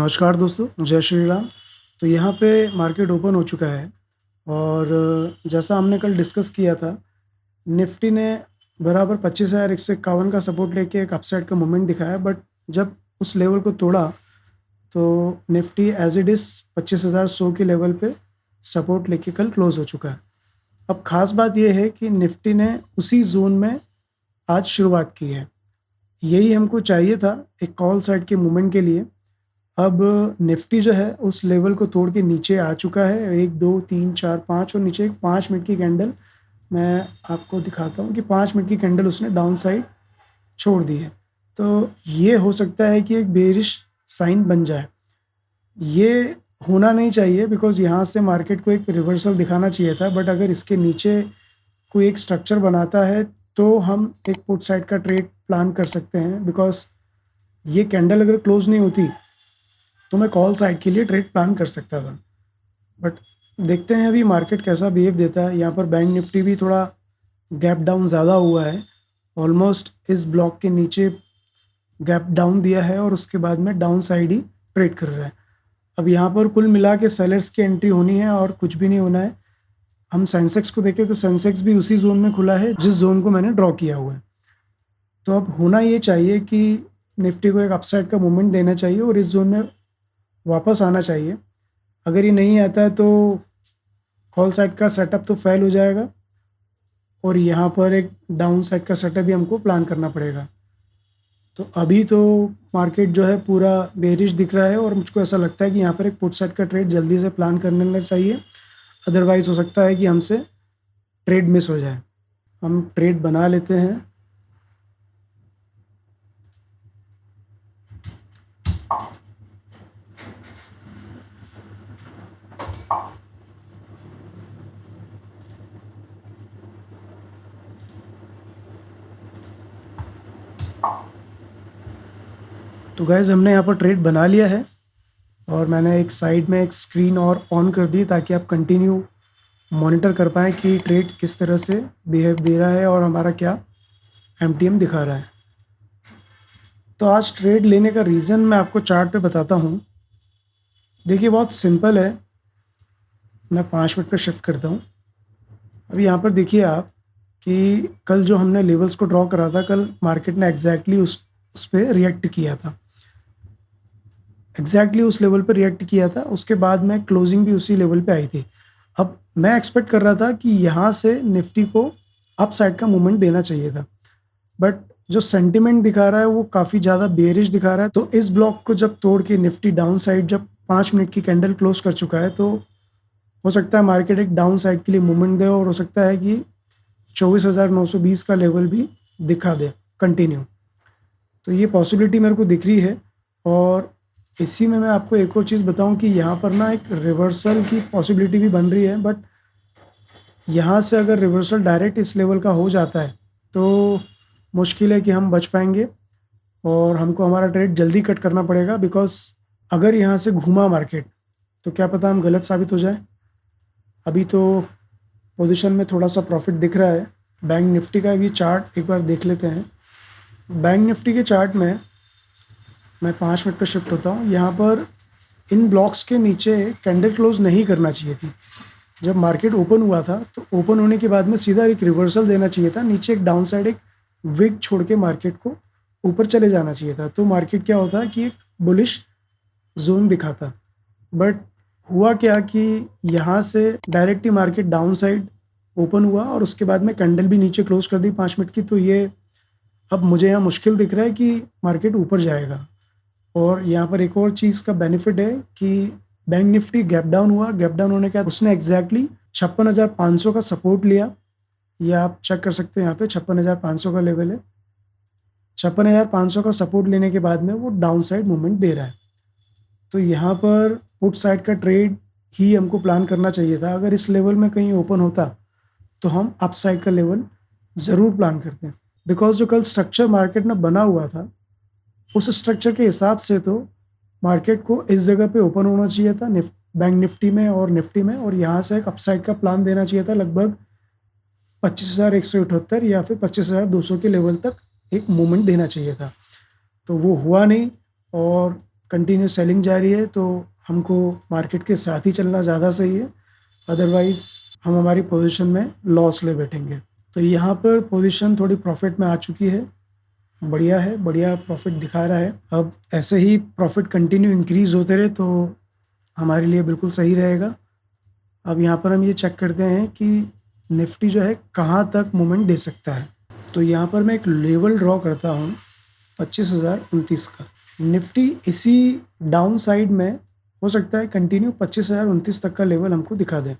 नमस्कार दोस्तों, जय श्री राम। तो यहाँ पे मार्केट ओपन हो चुका है और जैसा हमने कल डिस्कस किया था, निफ्टी ने बराबर 25,151 का सपोर्ट लेके एक अपसाइड का मूवमेंट दिखाया, बट जब उस लेवल को तोड़ा तो निफ्टी एज इट इज़ 25,100 के लेवल पे सपोर्ट लेके कल क्लोज हो चुका है। अब ख़ास बात यह है कि निफ्टी ने उसी जोन में आज शुरुआत की है। यही हमको चाहिए था एक कॉल साइड के मूवमेंट के लिए। अब निफ्टी जो है उस लेवल को तोड़ के नीचे आ चुका है, 1 2 3 4 5 और नीचे एक 5 मिनट की कैंडल मैं आपको दिखाता हूँ कि 5 मिनट की कैंडल उसने डाउन साइड छोड़ दी है। तो ये हो सकता है कि एक बेरिश साइन बन जाए। ये होना नहीं चाहिए बिकॉज़ यहाँ से मार्केट को एक रिवर्सल दिखाना चाहिए था, बट अगर इसके नीचे कोई एक स्ट्रक्चर बनाता है तो हम एक पुट साइड का ट्रेड प्लान कर सकते हैं। बिकॉज़ ये कैंडल अगर क्लोज़ नहीं होती तो मैं कॉल साइड के लिए ट्रेड प्लान कर सकता था, बट देखते हैं अभी मार्केट कैसा बिहेव देता है। यहाँ पर बैंक निफ्टी भी थोड़ा गैप डाउन ज़्यादा हुआ है, ऑलमोस्ट इस ब्लॉक के नीचे गैप डाउन दिया है और उसके बाद में डाउन साइड ही ट्रेड कर रहा है। अब यहाँ पर कुल मिला के सेलर्स की एंट्री होनी है और कुछ भी नहीं होना है। हम सेंसेक्स को देखें तो सेंसेक्स भी उसी जोन में खुला है जिस जोन को मैंने ड्रॉ किया हुआ है। तो अब होना ये चाहिए कि निफ्टी को एक अपसाइड का मूवमेंट देना चाहिए और इस जोन में वापस आना चाहिए। अगर ये नहीं आता है तो कॉल साइड का सेटअप तो फेल हो जाएगा और यहाँ पर एक डाउन साइड का सेटअप भी हमको प्लान करना पड़ेगा। तो अभी तो मार्केट जो है पूरा बेरिश दिख रहा है और मुझको ऐसा लगता है कि यहाँ पर एक पुट साइड का ट्रेड जल्दी से प्लान कर लेना चाहिए, अदरवाइज़ हो सकता है कि हमसे ट्रेड मिस हो जाए। हम ट्रेड बना लेते हैं। तो गाइज़ हमने यहाँ पर ट्रेड बना लिया है और मैंने एक साइड में एक स्क्रीन और ऑन कर दी ताकि आप कंटिन्यू मॉनिटर कर पाएँ कि ट्रेड किस तरह से बिहेव दे रहा है और हमारा क्या एमटीएम दिखा रहा है। तो आज ट्रेड लेने का रीज़न मैं आपको चार्ट पे बताता हूँ। देखिए बहुत सिंपल है, मैं 5 मिनट पे शिफ्ट करता हूँ। अभी यहाँ पर देखिए आप कि कल जो हमने लेवल्स को ड्रॉ करा था, कल मार्केट ने एग्जैक्टली उस पे रिएक्ट किया था। एग्जैक्टली उस लेवल पे रिएक्ट किया था, उसके बाद में क्लोजिंग भी उसी लेवल पे आई थी। अब मैं एक्सपेक्ट कर रहा था कि यहाँ से निफ्टी को अप साइड का मूवमेंट देना चाहिए था, बट जो सेंटिमेंट दिखा रहा है वो काफ़ी ज़्यादा बेयरिश दिखा रहा है। तो इस ब्लॉक को जब तोड़ के निफ्टी डाउन साइड जब 5 मिनट की कैंडल क्लोज कर चुका है, तो हो सकता है मार्केट एक डाउन साइड के लिए मूवमेंट दे और हो सकता है कि 24,920 का लेवल भी दिखा दे कंटिन्यू। तो ये पॉसिबिलिटी मेरे को दिख रही है। और इसी में मैं आपको एक और चीज़ बताऊं कि यहाँ पर ना एक रिवर्सल की पॉसिबिलिटी भी बन रही है, बट यहाँ से अगर रिवर्सल डायरेक्ट इस लेवल का हो जाता है तो मुश्किल है कि हम बच पाएंगे और हमको हमारा ट्रेड जल्दी कट करना पड़ेगा। बिकॉज अगर यहाँ से घूमा मार्केट तो क्या पता हम गलत साबित हो जाए। अभी तो पोजीशन में थोड़ा सा प्रॉफिट दिख रहा है। बैंक निफ्टी का भी चार्ट एक बार देख लेते हैं। बैंक निफ्टी के चार्ट में मैं 5 मिनट पर शिफ्ट होता हूँ। यहाँ पर इन ब्लॉक्स के नीचे कैंडल क्लोज नहीं करना चाहिए थी। जब मार्केट ओपन हुआ था तो ओपन होने के बाद में सीधा एक रिवर्सल देना चाहिए था, नीचे एक डाउन साइड एक विग छोड़ के मार्केट को ऊपर चले जाना चाहिए था। तो मार्केट क्या होता है कि एक बुलिश जोन दिखाता, बट हुआ क्या कि यहाँ से डायरेक्ट ही मार्केट डाउन साइड ओपन हुआ और उसके बाद में कैंडल भी नीचे क्लोज कर दी 5 मिनट की। तो ये अब मुझे यहाँ मुश्किल दिख रहा है कि मार्केट ऊपर जाएगा। और यहाँ पर एक और चीज़ का बेनिफिट है कि बैंक निफ्टी गैप डाउन हुआ, गैप डाउन होने के बाद उसने एग्जैक्टली 56,500 का सपोर्ट लिया। ये आप चेक कर सकते हो, यहाँ पे 56,500 का लेवल है। 56,500 का सपोर्ट लेने के बाद में वो डाउन साइड मूवमेंट दे रहा है। तो यहाँ पर पुट साइड का ट्रेड ही हमको प्लान करना चाहिए था। अगर इस लेवल में कहीं ओपन होता तो हम अप साइड का लेवल ज़रूर प्लान करते हैं। बिकॉज जो कल स्ट्रक्चर मार्केट में बना हुआ था उस स्ट्रक्चर के हिसाब से तो मार्केट को इस जगह पे ओपन होना चाहिए था बैंक निफ्टी में और निफ्टी में, और यहाँ से एक अपसाइड का प्लान देना चाहिए था लगभग 25,178 या फिर 25,200 के लेवल तक एक मूवमेंट देना चाहिए था। तो वो हुआ नहीं और कंटिन्यू सेलिंग जारी है तो हमको मार्केट के साथ ही चलना ज़्यादा सही है, अदरवाइज़ हम हमारी पोजीशन में लॉस ले बैठेंगे। तो यहाँ पर पोजीशन थोड़ी प्रॉफिट में आ चुकी है, बढ़िया है, बढ़िया प्रॉफिट दिखा रहा है। अब ऐसे ही प्रॉफिट कंटिन्यू इंक्रीज़ होते रहे तो हमारे लिए बिल्कुल सही रहेगा। अब यहाँ पर हम ये चेक करते हैं कि निफ्टी जो है कहाँ तक मूवमेंट दे सकता है। तो यहाँ पर मैं एक लेवल ड्रॉ करता हूँ 25,029 का। निफ्टी इसी डाउन साइड में हो सकता है कंटिन्यू 25,029 तक का लेवल हमको दिखा दे,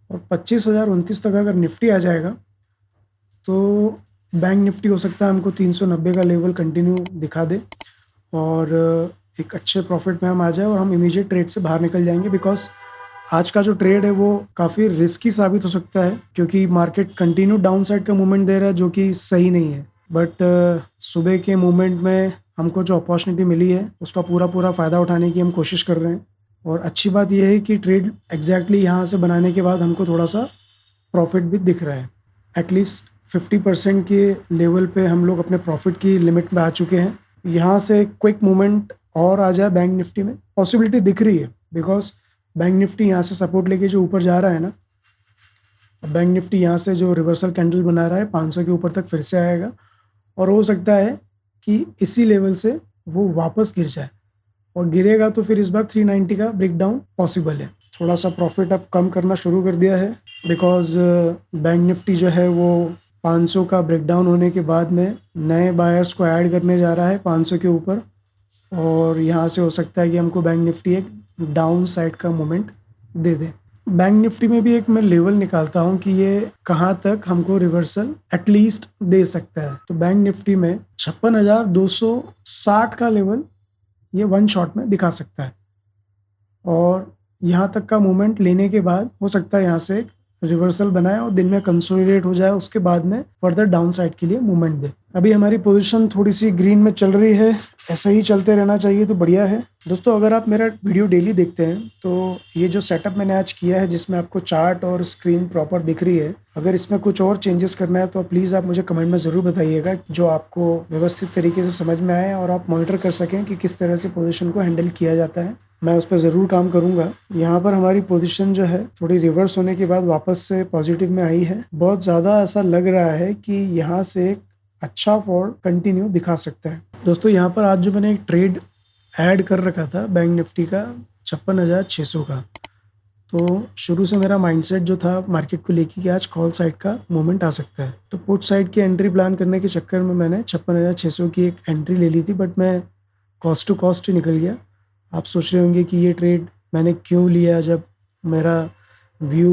और 25,029 तक अगर निफ्टी आ जाएगा तो बैंक निफ्टी हो सकता है हमको 390 का लेवल कंटिन्यू दिखा दे और एक अच्छे प्रॉफिट में हम आ जाए और हम इमीडिएट ट्रेड से बाहर निकल जाएंगे। बिकॉज आज का जो ट्रेड है वो काफ़ी रिस्की साबित हो सकता है, क्योंकि मार्केट कंटिन्यू डाउन साइड का मूवमेंट दे रहा है जो कि सही नहीं है। बट सुबह के मूवमेंट में हमको जो अपॉर्चुनिटी मिली है उसका पूरा फ़ायदा उठाने की हम कोशिश कर रहे हैं। और अच्छी बात यह है कि ट्रेड एग्जैक्टली यहाँ से बनाने के बाद हमको थोड़ा सा प्रॉफिट भी दिख रहा है। एटलीस्ट 50% के लेवल पे हम लोग अपने प्रॉफिट की लिमिट में आ चुके हैं। यहाँ से क्विक मूवमेंट और आ जाए बैंक निफ्टी में, पॉसिबिलिटी दिख रही है। बिकॉज बैंक निफ्टी यहाँ से सपोर्ट लेके जो ऊपर जा रहा है ना, बैंक निफ्टी यहाँ से जो रिवर्सल कैंडल बना रहा है 500 के ऊपर तक फिर से आएगा, और हो सकता है कि इसी लेवल से वो वापस गिर जाए, और गिरेगा तो फिर इस बार 390 का ब्रेकडाउन पॉसिबल है। थोड़ा सा प्रॉफिट अब कम करना शुरू कर दिया है, बिकॉज बैंक निफ्टी जो है वो 500 का ब्रेकडाउन होने के बाद में नए बायर्स को ऐड करने जा रहा है 500 के ऊपर, और यहाँ से हो सकता है कि हमको बैंक निफ्टी एक डाउन साइड का मोमेंट दे दे। बैंक निफ्टी में भी एक मैं लेवल निकालता हूँ कि ये कहाँ तक हमको रिवर्सल एटलीस्ट दे सकता है। तो बैंक निफ्टी में 56,260 का लेवल ये वन शॉट में दिखा सकता है, और यहाँ तक का मूवमेंट लेने के बाद हो सकता है यहाँ से एक रिवर्सल बनाए और दिन में कंसोलिडेट हो जाए, उसके बाद में फर्दर डाउन साइड के लिए मूवमेंट दे। अभी हमारी पोजीशन थोड़ी सी ग्रीन में चल रही है, ऐसा ही चलते रहना चाहिए तो बढ़िया है। दोस्तों, अगर आप मेरा वीडियो डेली देखते हैं तो ये जो सेटअप मैंने आज किया है जिसमें आपको चार्ट और स्क्रीन प्रॉपर दिख रही है, अगर इसमें कुछ और चेंजेस करना है तो प्लीज़ आप मुझे कमेंट में ज़रूर बताइएगा, जो आपको व्यवस्थित तरीके से समझ में आए और आप मॉनिटर कर सकें कि किस तरह से पोजीशन को हैंडल किया जाता है। मैं उस पर ज़रूर काम करूंगा। यहाँ पर हमारी पोजीशन जो है थोड़ी रिवर्स होने के बाद वापस से पॉजिटिव में आई है। बहुत ज़्यादा ऐसा लग रहा है कि यहाँ से एक अच्छा फॉल कंटिन्यू दिखा सकता है। दोस्तों, यहाँ पर आज जो मैंने एक ट्रेड ऐड कर रखा था बैंक निफ्टी का 56,600 का, तो शुरू से मेरा माइंडसेट जो था मार्केट को लेके कि आज कॉल साइड का मूवमेंट आ सकता है, तो पुट साइड की एंट्री प्लान करने के चक्कर में मैंने 56,600 की एक एंट्री ले ली थी, बट मैं कॉस्ट टू कॉस्ट ही निकल गया। आप सोच रहे होंगे कि ये ट्रेड मैंने क्यों लिया जब मेरा व्यू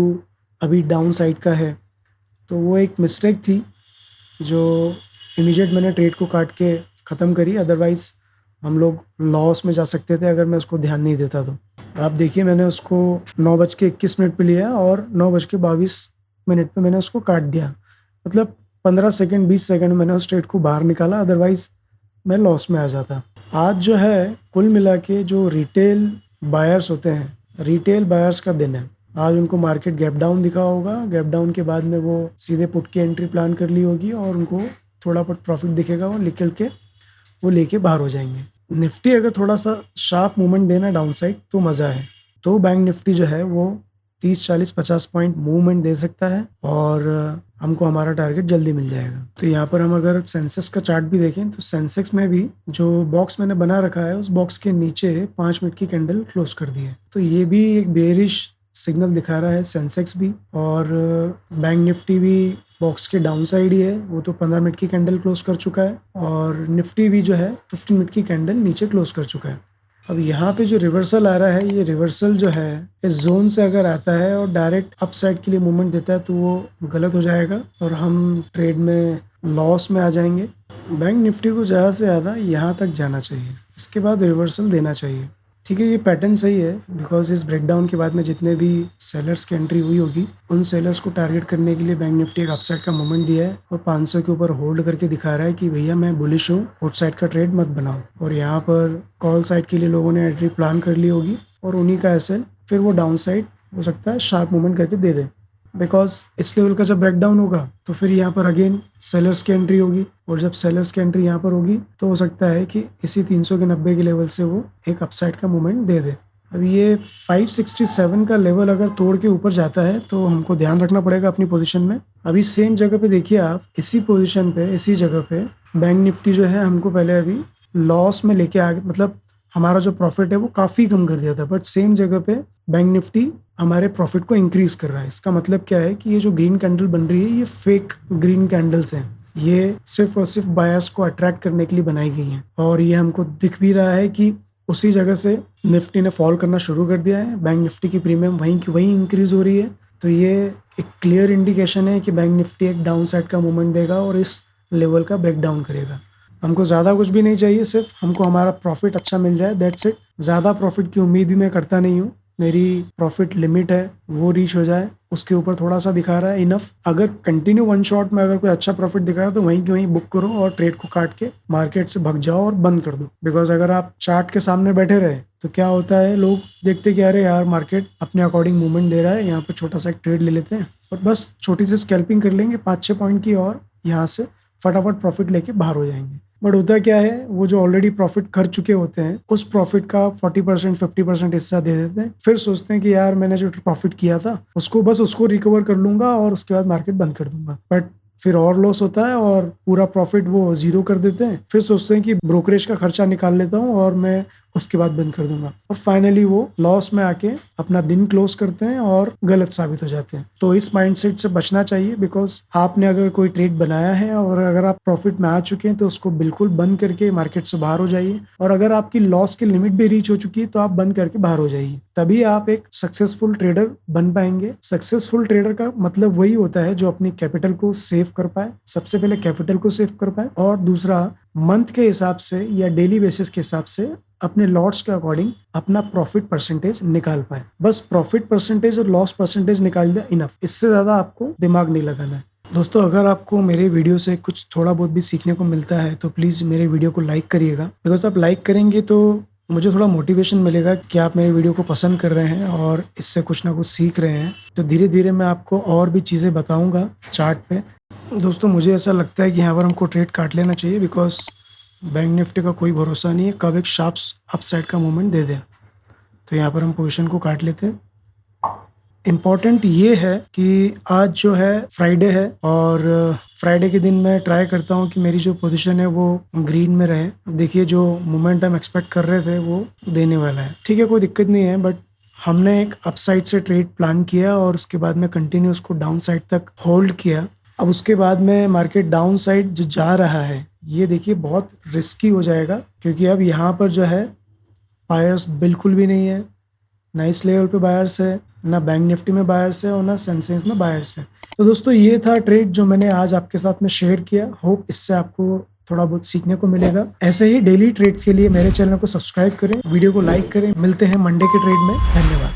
अभी डाउन साइड का है। तो वो एक मिस्टेक थी जो इमीडिएट मैंने ट्रेड को काट के ख़त्म करी, अदरवाइज़ हम लोग लॉस में जा सकते थे अगर मैं उसको ध्यान नहीं देता। तो आप देखिए, मैंने उसको 9:21 पे लिया और 9:22 पे मैंने उसको काट दिया। मतलब 15 सेकंड 20 सेकंड में मैंने उस ट्रेड को बाहर निकाला, अदरवाइज़ मैं लॉस में आ जाता। आज जो है कुल मिला के जो रिटेल बायर्स होते हैं, रिटेल बायर्स का दिन है। आज उनको मार्केट गैप डाउन दिखा होगा, गैप डाउन के बाद में वो सीधे पुट की एंट्री प्लान कर ली होगी और उनको थोड़ा बहुत प्रॉफिट दिखेगा और निकल के वो लेके बाहर हो जाएंगे। निफ्टी अगर थोड़ा सा शार्प मूवमेंट देना डाउन साइड तो मज़ा है, तो बैंक निफ्टी जो है वो 30, 40, 50 पॉइंट मूवमेंट दे सकता है और हमको हमारा टारगेट जल्दी मिल जाएगा। तो यहाँ पर हम अगर सेंसेक्स का चार्ट भी देखें तो सेंसेक्स में भी जो बॉक्स मैंने बना रखा है उस बॉक्स के नीचे 5 मिनट की कैंडल क्लोज कर दी है, तो ये भी एक बेयरिश सिग्नल दिखा रहा है सेंसेक्स भी। और बैंक निफ्टी भी बॉक्स के डाउन साइड ही है, वो तो 15 मिनट की कैंडल क्लोज कर चुका है, और निफ्टी भी जो है 15 मिनट की कैंडल नीचे क्लोज कर चुका है। अब यहाँ पे जो रिवर्सल आ रहा है, ये रिवर्सल जो है इस जोन से अगर आता है और डायरेक्ट अप साइड के लिए मूवमेंट देता है तो वो गलत हो जाएगा और हम ट्रेड में लॉस में आ जाएंगे। बैंक निफ्टी को ज़्यादा से ज़्यादा यहाँ तक जाना चाहिए, इसके बाद रिवर्सल देना चाहिए। ठीक है, ये पैटर्न सही है, बिकॉज इस ब्रेकडाउन के बाद में जितने भी सेलर्स की एंट्री हुई होगी उन सेलर्स को टारगेट करने के लिए बैंक निफ्टी एक अपसाइड का मूवमेंट दिया है और 500 के ऊपर होल्ड करके दिखा रहा है कि भैया मैं बुलिश हूँ, पुट साइड का ट्रेड मत बनाओ। और यहाँ पर कॉल साइड के लिए लोगों ने एंट्री प्लान कर ली होगी और उन्हीं का एसएल फिर वो डाउन साइड हो सकता है शार्प मूवमेंट करके दे दे। बिकॉज इस लेवल का जब ब्रेकडाउन होगा तो फिर यहाँ पर अगेन सेलर्स की एंट्री होगी, और जब सेलर्स की एंट्री यहाँ पर होगी तो हो सकता है कि इसी 300 के 90 के लेवल से वो एक अपसाइड का मूवमेंट दे दे। अब ये 567 का लेवल अगर तोड़ के ऊपर जाता है तो हमको ध्यान रखना पड़ेगा अपनी पोजीशन में। अभी सेम जगह पे देखिए आप, इसी पोजीशन पे इसी जगह पे बैंक निफ्टी जो है हमको पहले अभी लॉस में लेके आ गया, मतलब हमारा जो प्रॉफिट है वो काफ़ी कम कर दिया था, बट सेम जगह पे बैंक निफ्टी हमारे प्रॉफिट को इंक्रीज कर रहा है। इसका मतलब क्या है कि ये जो ग्रीन कैंडल बन रही है ये फेक ग्रीन कैंडल्स हैं, ये सिर्फ और सिर्फ बायर्स को अट्रैक्ट करने के लिए बनाई गई हैं, और ये हमको दिख भी रहा है कि उसी जगह से निफ्टी ने फॉल करना शुरू कर दिया है। बैंक निफ्टी की प्रीमियम वहीं की वहीं इंक्रीज हो रही है, तो ये एक क्लियर इंडिकेशन है कि बैंक निफ्टी एक डाउन साइड का मूवमेंट देगा और इस लेवल का ब्रेकडाउन करेगा। हमको ज़्यादा कुछ भी नहीं चाहिए, सिर्फ हमको हमारा प्रॉफिट अच्छा मिल जाए, दैट्स इट। ज़्यादा प्रॉफिट की उम्मीद भी मैं करता नहीं हूँ, मेरी प्रॉफिट लिमिट है वो रीच हो जाए, उसके ऊपर थोड़ा सा दिखा रहा है इनफ। अगर कंटिन्यू वन शॉट में अगर कोई अच्छा प्रॉफिट दिखा रहा है तो वहीं की वहीं बुक करो और ट्रेड को काट के मार्केट से भग जाओ और बंद कर दो। बिकॉज अगर आप चार्ट के सामने बैठे रहे तो क्या होता है, लोग देखते कि अरे यार मार्केट अपने अकॉर्डिंग मूवमेंट दे रहा है, यहाँ पे छोटा सा एक ट्रेड ले लेते हैं और बस छोटी सी स्कैल्पिंग कर लेंगे 5-6 पॉइंट की, और यहाँ से फटाफट प्रॉफिट लेके बाहर हो जाएंगे। बट होता क्या है, वो जो ऑलरेडी प्रॉफिट कर चुके होते हैं उस प्रॉफिट का 40% 50% हिस्सा दे देते हैं, फिर सोचते हैं कि यार मैंने जो प्रॉफिट किया था उसको रिकवर कर लूंगा और उसके बाद मार्केट बंद कर दूंगा, बट फिर और लॉस होता है और पूरा प्रॉफिट वो जीरो कर देते हैं। फिर सोचते हैं कि ब्रोकरेज का खर्चा निकाल लेता हूँ और मैं उसके बाद बंद कर दूंगा, और फाइनली वो लॉस में आके अपना दिन क्लोज करते हैं और गलत साबित हो जाते हैं। तो इस माइंडसेट से बचना चाहिए, बिकॉज आपने अगर कोई ट्रेड बनाया है और अगर आप प्रॉफिट में आ चुके हैं तो उसको बिल्कुल बंद करके मार्केट से बाहर हो जाइए, और अगर आपकी लॉस की लिमिट भी रीच हो चुकी है तो आप बंद करके बाहर हो जाइए, तभी आप एक सक्सेसफुल ट्रेडर बन पाएंगे। सक्सेसफुल ट्रेडर का मतलब वही होता है जो अपनी कैपिटल को सेव कर पाए, सबसे पहले कैपिटल को सेव कर पाए, और दूसरा मंथ के हिसाब से या डेली बेसिस के हिसाब से अपने लॉट्स के अकॉर्डिंग अपना प्रॉफिट परसेंटेज निकाल पाए। बस प्रॉफिट परसेंटेज और लॉस परसेंटेज निकाल दिया, इनफ, इससे ज्यादा आपको दिमाग नहीं लगाना है। दोस्तों, अगर आपको मेरे वीडियो से कुछ थोड़ा बहुत भी सीखने को मिलता है तो प्लीज मेरे वीडियो को लाइक करिएगा, बिकॉज आप लाइक करेंगे तो मुझे थोड़ा मोटिवेशन मिलेगा कि आप मेरे वीडियो को पसंद कर रहे हैं और इससे कुछ ना कुछ सीख रहे हैं। तो धीरे धीरे मैं आपको और भी चीज़ें बताऊंगा चार्ट पे। दोस्तों, मुझे ऐसा लगता है कि यहाँ पर हमको ट्रेड काट लेना चाहिए, बिकॉज बैंक निफ्टी का कोई भरोसा नहीं है कब एक शार्प अपसाइड का मूवमेंट दे दे। तो यहाँ पर हम पोजीशन को काट लेते हैं। इम्पॉर्टेंट ये है कि आज जो है फ्राइडे है, और फ्राइडे के दिन मैं ट्राई करता हूँ कि मेरी जो पोजीशन है वो ग्रीन में रहे। देखिए, जो मोमेंट हम एक्सपेक्ट कर रहे थे वो देने वाला है, ठीक है, कोई दिक्कत नहीं है, बट हमने एक अपसाइड से ट्रेड प्लान किया और उसके बाद में कंटिन्यू उसको डाउन साइड तक होल्ड किया। अब उसके बाद में मार्केट डाउन साइड जो जा रहा है ये देखिए बहुत रिस्की हो जाएगा, क्योंकि अब यहाँ पर जो है बायर्स बिल्कुल भी नहीं है, ना इस लेवल पे बायर्स है, ना बैंक निफ्टी में बायर्स है और ना सेंसेक्स में बायर्स है। तो दोस्तों, ये था ट्रेड जो मैंने आज आपके साथ में शेयर किया। होप इससे आपको थोड़ा बहुत सीखने को मिलेगा। ऐसे ही डेली ट्रेड के लिए मेरे चैनल को सब्सक्राइब करें, वीडियो को लाइक करें। मिलते हैं मंडे के ट्रेड में। धन्यवाद।